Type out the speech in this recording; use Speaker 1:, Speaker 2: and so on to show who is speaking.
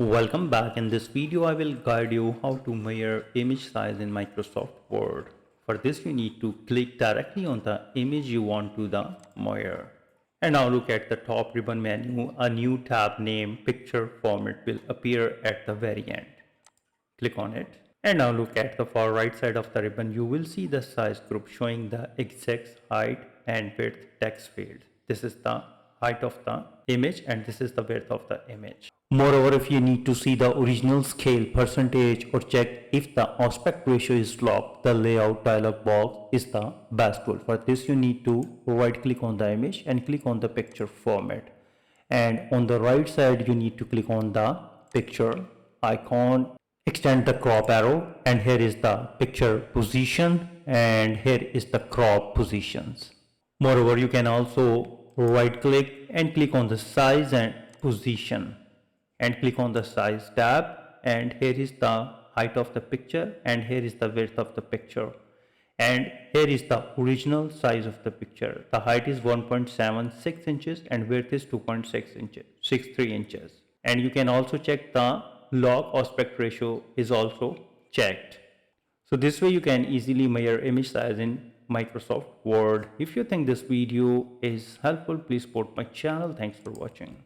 Speaker 1: Welcome back. In this video, I will guide you how to measure image size in Microsoft Word. For this, you need to click directly on the image you want to the measure. And now look at the top ribbon menu. A new tab named Picture Format will appear at the very end. Click on it. And now look at the far right side of the ribbon. You will see the size group showing the exact height and width text field. This is the height of the image and this is the width of the image. Moreover, if you need to see the original scale percentage or check if the aspect ratio is locked, the layout dialog box is the best tool. For this, you need to right click on the image and click on the picture format. And on the right side, you need to click on the picture icon, extend the crop arrow, and here is the picture position and here is the crop positions. Moreover, you can also right click and click on the size and position and click on the size tab, and here is the height of the picture and here is the width of the picture, and here is the original size of the picture. The height is 1.76 inches and width is 2.6 inches 63 inches, and you can also check the log aspect ratio is also checked. So this way you can easily measure image size in Microsoft Word. If you think this video is helpful, please support my channel. Thanks for watching.